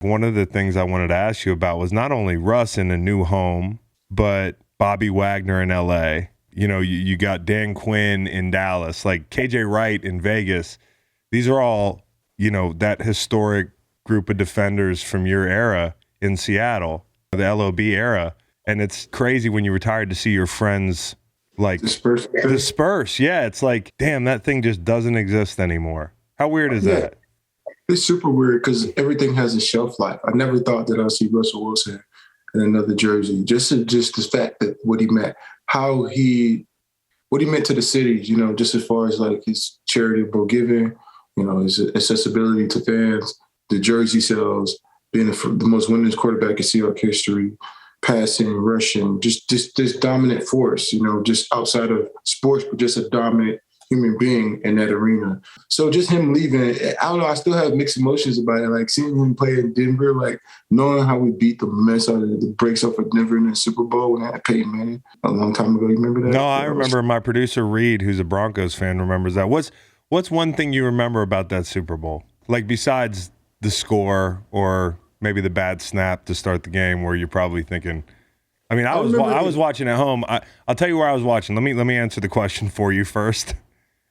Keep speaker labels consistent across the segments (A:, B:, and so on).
A: One of the things I wanted to ask you about was not only Russ in a new home, but Bobby Wagner in LA. You got Dan Quinn in Dallas, like KJ Wright in Vegas. These are all, that historic group of defenders from your era in Seattle, the LOB era. And it's crazy when you retired to see your friends like disperse. Yeah, it's like, damn, that thing just doesn't exist anymore. How weird is that?
B: It's super weird because everything has a shelf life. I never thought that I'd see Russell Wilson in another jersey. Just the fact that what he meant to the city, just as far as like his charitable giving, his accessibility to fans, the jersey sales, being the most winningest quarterback in Seahawks history, passing, rushing, just this dominant force, just outside of sports, but just a dominant human being in that arena. So just him leaving, I don't know, I still have mixed emotions about it. Like seeing him play in Denver, like knowing how we beat the mess out of the breaks off of Denver in the Super Bowl when I had Peyton Manning a long time ago. You remember that?
A: No, I remember. My producer Reed, who's a Broncos fan, remembers that. What's one thing you remember about that Super Bowl? Like besides the score or maybe the bad snap to start the game where you're probably thinking, I mean, I was watching at home. I'll tell you where I was watching. Let me answer the question for you first.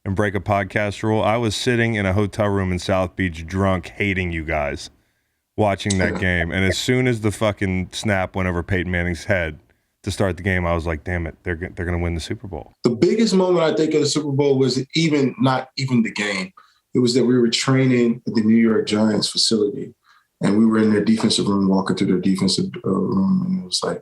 A: And break a podcast rule. I was sitting in a hotel room in South Beach drunk, hating you guys, watching that game. And as soon as the fucking snap went over Peyton Manning's head to start the game, I was like, damn it, they're going to win the Super Bowl.
B: The biggest moment I think of the Super Bowl was not even the game. It was that we were training at the New York Giants facility, and we were in their defensive room, walking through their defensive room, and it was like,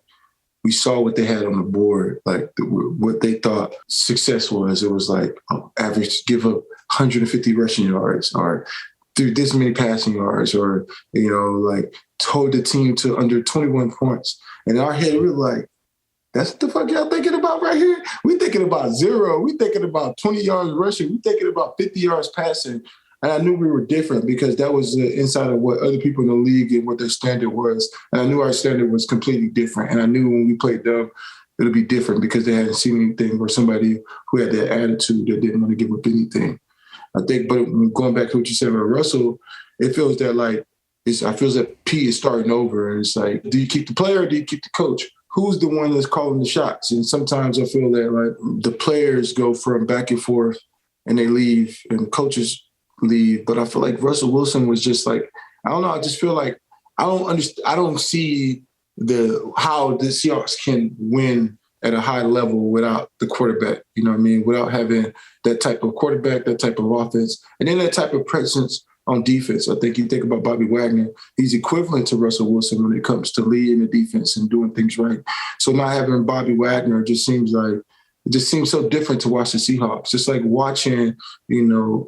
B: we saw what they had on the board, like what they thought success was. It was like average, give up 150 rushing yards or do this many passing yards or, like hold the team to under 21 points. And in our head, we were like, that's what the fuck y'all thinking about right here? We thinking about 0. We thinking about 20 yards rushing. We thinking about 50 yards passing. And I knew we were different because that was the inside of what other people in the league and what their standard was. And I knew our standard was completely different. And I knew when we played them, it'll be different because they hadn't seen anything or somebody who had that attitude that didn't want to give up anything. I think, but going back to what you said about Russell, it feels that I feel that P is starting over. And it's like, do you keep the player or do you keep the coach? Who's the one that's calling the shots? And sometimes I feel that the players go from back and forth and they leave and coaches leave, but I feel like Russell Wilson was just like, I don't know. I just feel like I don't see how the Seahawks can win at a high level without the quarterback. You know what I mean? Without having that type of quarterback, that type of offense, and then that type of presence on defense. I think you think about Bobby Wagner, he's equivalent to Russell Wilson when it comes to leading the defense and doing things right. So not having Bobby Wagner just seems so different to watch the Seahawks. It's like watching,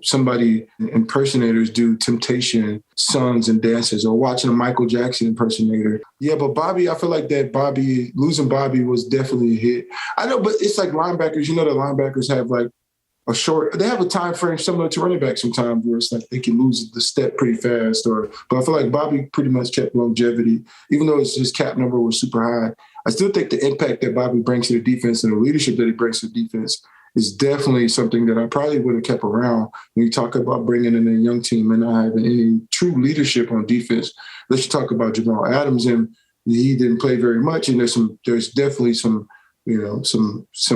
B: somebody impersonators do Temptation songs and dances or watching a Michael Jackson impersonator. Yeah, but Bobby, I feel like losing Bobby was definitely a hit. I know, but it's like linebackers. The linebackers have like they have a time frame similar to running back sometimes where it's like they can lose the step pretty fast. But I feel like Bobby pretty much kept longevity, even though his cap number was super high. I still think the impact that Bobby brings to the defense and the leadership that he brings to the defense is definitely something that I probably would have kept around when you talk about bringing in a young team and not having any true leadership on defense. Let's talk about Jamal Adams, and he didn't play very much. And there's definitely some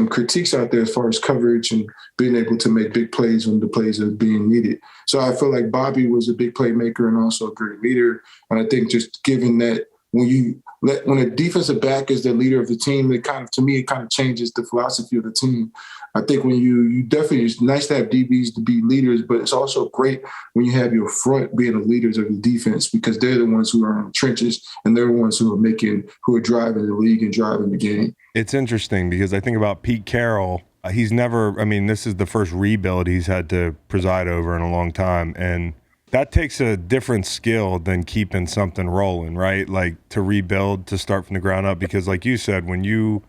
B: critiques out there as far as coverage and being able to make big plays when the plays are being needed. So I feel like Bobby was a big playmaker and also a great leader. And I think just given that when a defensive back is the leader of the team, it kind of changes the philosophy of the team. I think when you definitely, it's nice to have DBs to be leaders, but it's also great when you have your front being the leaders of the defense because they're the ones who are in the trenches and they're the ones who are driving the league and driving the game.
A: It's interesting because I think about Pete Carroll. This is the first rebuild he's had to preside over in a long time. And that takes a different skill than keeping something rolling, right? Like to rebuild, to start from the ground up. Because like you said, when you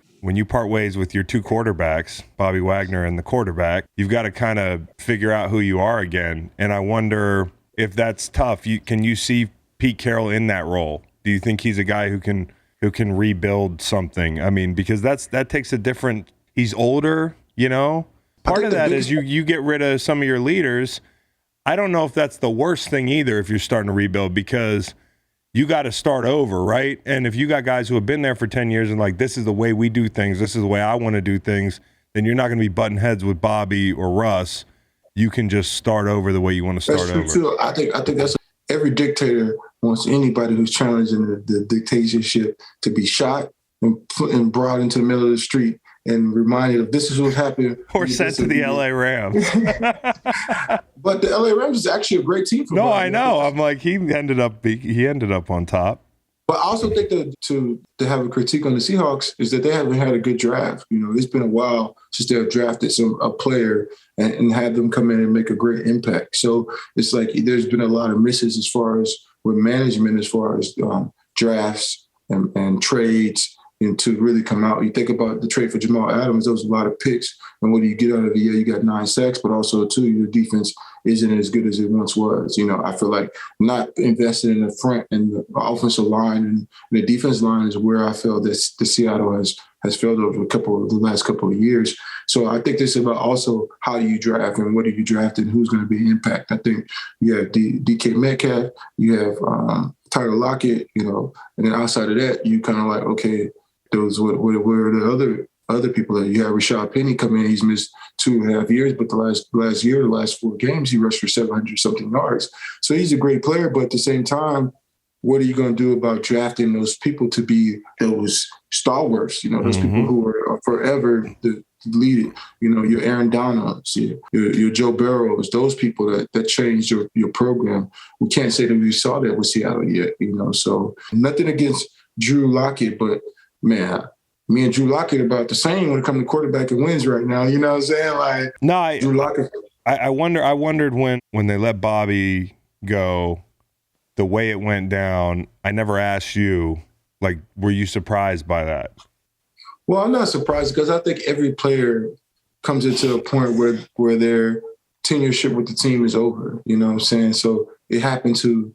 A: part ways with your two quarterbacks, Bobby Wagner and the quarterback, you've got to kind of figure out who you are again. And I wonder if that's tough. Can you see Pete Carroll in that role? Do you think he's a guy who can rebuild something? I mean, because that takes a different. He's older, Part of that is you get rid of some of your leaders. I don't know if that's the worst thing either if you're starting to rebuild because you got to start over, right? And if you got guys who have been there for 10 years and like, this is the way we do things, this is the way I want to do things, then you're not going to be butting heads with Bobby or Russ. You can just start over the way you want to start over.
B: That's true too. I think that's every dictator wants anybody who's challenging the dictatorship to be shot and brought into the middle of the street and reminded of this is what happened.
A: Or sent to the LA Rams.
B: But the LA Rams is actually a great team for
A: No,
B: Bobby.
A: I know. I'm like, he ended up on top.
B: But I also think that to have a critique on the Seahawks is that they haven't had a good draft. You know, it's been a while since they have drafted a player and had them come in and make a great impact. So it's like there's been a lot of misses as far as with management, as far as drafts and trades. And to really come out, you think about the trade for Jamal Adams, there was a lot of picks. And what do you get out of it? Yeah, you got 9 sacks, but also, too, your defense isn't as good as it once was. You know, I feel like not investing in the front and the offensive line and the defense line is where I feel that the Seattle has failed over the last couple of years. So I think this is about also how do you draft and what do you draft and who's going to be an impact. I think you have DK Metcalf, you have Tyler Lockett, you know, and then outside of that, you kind of like, okay, those were the other people that you have. Rashad Penny come in, he's missed 2.5 years, but the last 4 games, he rushed for 700-something yards. So he's a great player, but at the same time, what are you going to do about drafting those people to be those stalwarts, you know, those people who are forever to lead it? You know, your Aaron Donalds, your Joe Burrows, those people that changed your program. We can't say that we saw that with Seattle yet, you know. So nothing against Drew Lockett, but man, me and Drew Lockett about the same when it comes to quarterback and wins right now. You know what I'm saying? Like, no, Drew Lockett.
A: I wondered when they let Bobby go, the way it went down. I never asked you, like, were you surprised by that?
B: Well, I'm not surprised because I think every player comes into a point where their tenureship with the team is over. You know what I'm saying? So it happened to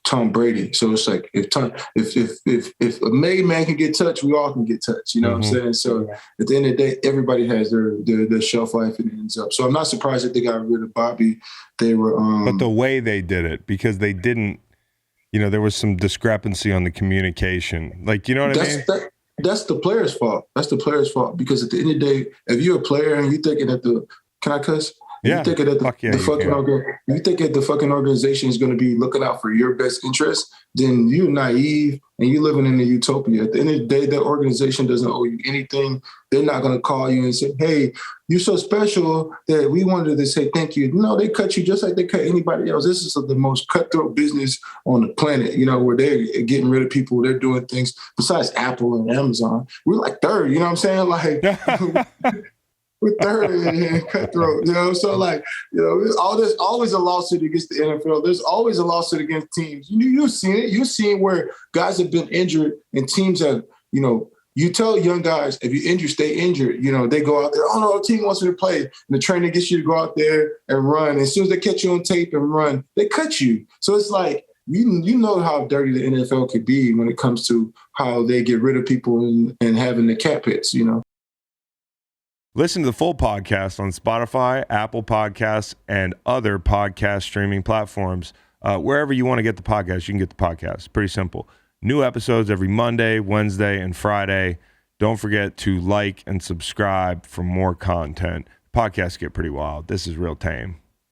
B: Tom Brady. So it's like if a made man can get touched, we all can get touched. You know what I'm saying? So at the end of the day, everybody has their shelf life and it ends up. So I'm not surprised that they got rid of Bobby. They were
A: but the way they did it, because they didn't, you know, there was some discrepancy on the communication. Like, you know what I mean?
B: That's the player's fault. That's the player's fault because at the end of the day, if you're a player and you're thinking that can I cuss?
A: Yeah.
B: You think that you think that the fucking organization is going to be looking out for your best interest, then you're naive and you're living in a utopia. At the end of the day, that organization doesn't owe you anything. They're not going to call you and say, hey, you're so special that we wanted to say thank you. No, they cut you just like they cut anybody else. This is the most cutthroat business on the planet, you know, where they're getting rid of people. They're doing things besides Apple and Amazon. We're like third, you know what I'm saying? Like... We're third and cutthroat, you know. So like, you know, there's always a lawsuit against the NFL. There's always a lawsuit against teams. You've seen it. You've seen where guys have been injured and teams have, you know, you tell young guys if you're injured, stay injured. You know, they go out there. Oh no, the team wants me to play. And the trainer gets you to go out there and run. And as soon as they catch you on tape and run, they cut you. So it's like you know how dirty the NFL could be when it comes to how they get rid of people and having the cap hits. You know.
A: Listen to the full podcast on Spotify, Apple Podcasts, and other podcast streaming platforms. Wherever you want to get the podcast, you can get the podcast. Pretty simple. New episodes every Monday, Wednesday, and Friday. Don't forget to like and subscribe for more content. Podcasts get pretty wild. This is real tame.